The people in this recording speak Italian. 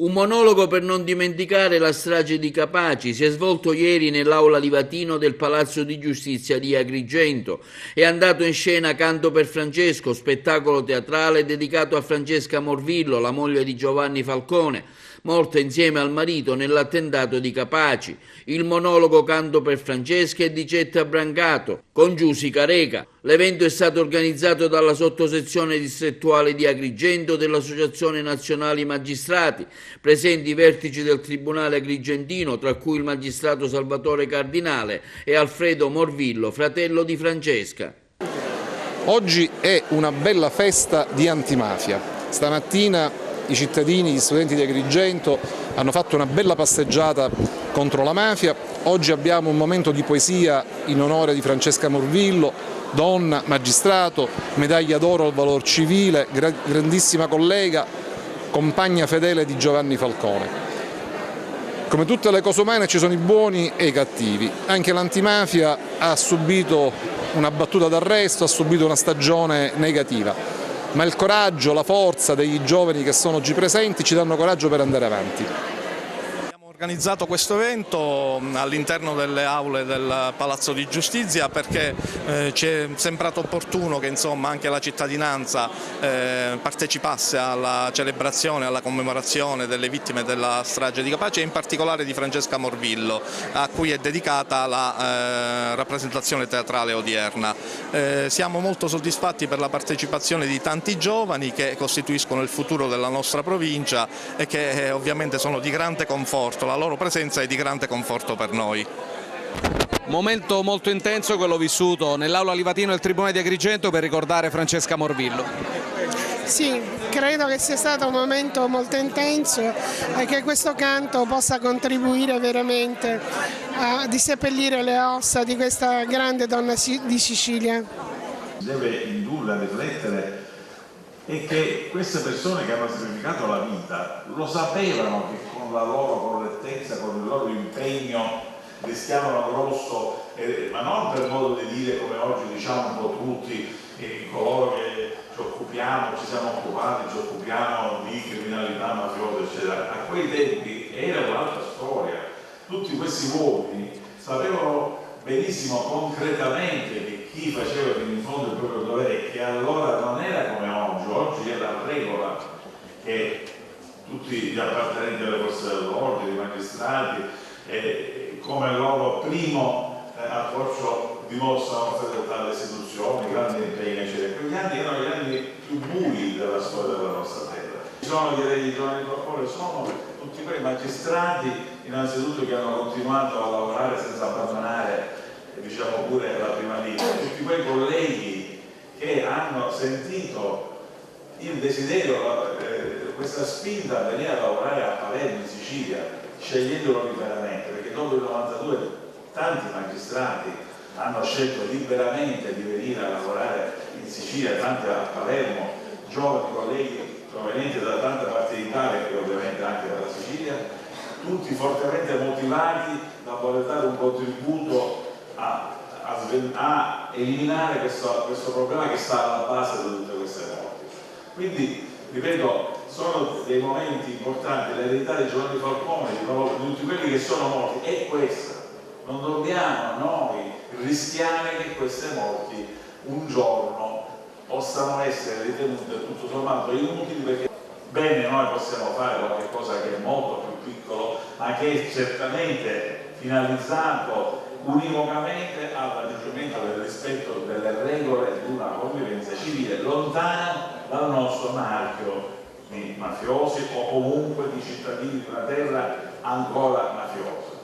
Un monologo per non dimenticare la strage di Capaci si è svolto ieri nell'aula Livatino del Palazzo di Giustizia di Agrigento. È andato in scena Canto per Francesco, spettacolo teatrale dedicato a Francesca Morvillo, la moglie di Giovanni Falcone, morta insieme al marito nell'attentato di Capaci. Il monologo Canto per Francesca è di Cetta Brancato, con Giusy Careca. L'evento è stato organizzato dalla sottosezione distrettuale di Agrigento dell'Associazione Nazionali Magistrati, presenti i vertici del Tribunale agrigentino, tra cui il magistrato Salvatore Cardinale e Alfredo Morvillo, fratello di Francesca. Oggi è una bella festa di antimafia. Stamattina i cittadini, gli studenti di Agrigento hanno fatto una bella passeggiata contro la mafia. Oggi abbiamo un momento di poesia in onore di Francesca Morvillo, donna, magistrato, medaglia d'oro al valor civile, grandissima collega, compagna fedele di Giovanni Falcone. Come tutte le cose umane ci sono i buoni e i cattivi. Anche l'antimafia ha subito una battuta d'arresto, ha subito una stagione negativa. Ma il coraggio, la forza dei giovani che sono oggi presenti ci danno coraggio per andare avanti. Abbiamo organizzato questo evento all'interno delle aule del Palazzo di Giustizia perché ci è sembrato opportuno che anche la cittadinanza partecipasse alla celebrazione, alla commemorazione delle vittime della strage di Capaci e in particolare di Francesca Morvillo, a cui è dedicata la rappresentazione teatrale odierna. Siamo molto soddisfatti per la partecipazione di tanti giovani che costituiscono il futuro della nostra provincia e che ovviamente sono di grande conforto. La loro presenza è di grande conforto per noi. Momento molto intenso quello vissuto nell'aula Livatino del Tribunale di Agrigento per ricordare Francesca Morvillo. Sì, credo che sia stato un momento molto intenso e che questo canto possa contribuire veramente a disseppellire le ossa di questa grande donna di Sicilia. Deve indurre a riflettere e che queste persone che hanno sacrificato la vita lo sapevano che con la loro correttezza, con il loro impegno rischiavano grosso, ma non per modo di dire come oggi diciamo un po' tutti, coloro che ci siamo occupati, ci occupiamo di criminalità mafiosa eccetera. A quei tempi era un'altra storia. Tutti questi uomini sapevano benissimo concretamente che chi faceva fino in fondo il proprio dovere, che allora non era come oggi è la regola che tutti gli appartenenti alle forze dell'ordine, i magistrati, come loro primo approccio dimostrano fedeltà alle istituzioni, grandi impegni eccetera. Quegli anni erano gli anni più bui della storia della nostra terra. Ci sono gli eredi di Giovanni Falcone, sono tutti quei magistrati innanzitutto che hanno continuato a lavorare senza abbandonare diciamo pure la prima linea, tutti quei colleghi che hanno sentito il desiderio, questa spinta a venire a lavorare a Palermo in Sicilia, scegliendolo liberamente, perché dopo il 92 tanti magistrati hanno scelto liberamente di venire a lavorare in Sicilia, tanti a Palermo, giovani colleghi provenienti da tante parti d'Italia e ovviamente anche dalla Sicilia, tutti fortemente motivati da voler dare un contributo a eliminare questo problema che sta alla base di tutte queste morti. Quindi, ripeto, sono dei momenti importanti, l'eredità di Giovanni Falcone, di tutti quelli che sono morti, è questa. Non dobbiamo noi rischiare che queste morti un giorno possano essere ritenute tutto sommato inutili, perché bene noi possiamo fare qualcosa che è molto più piccolo, ma che è certamente finalizzato univocamente al raggiungimento del rispetto delle regole di una convivenza civile lontano dal nostro marchio di mafiosi o comunque di cittadini di una terra ancora mafiosa.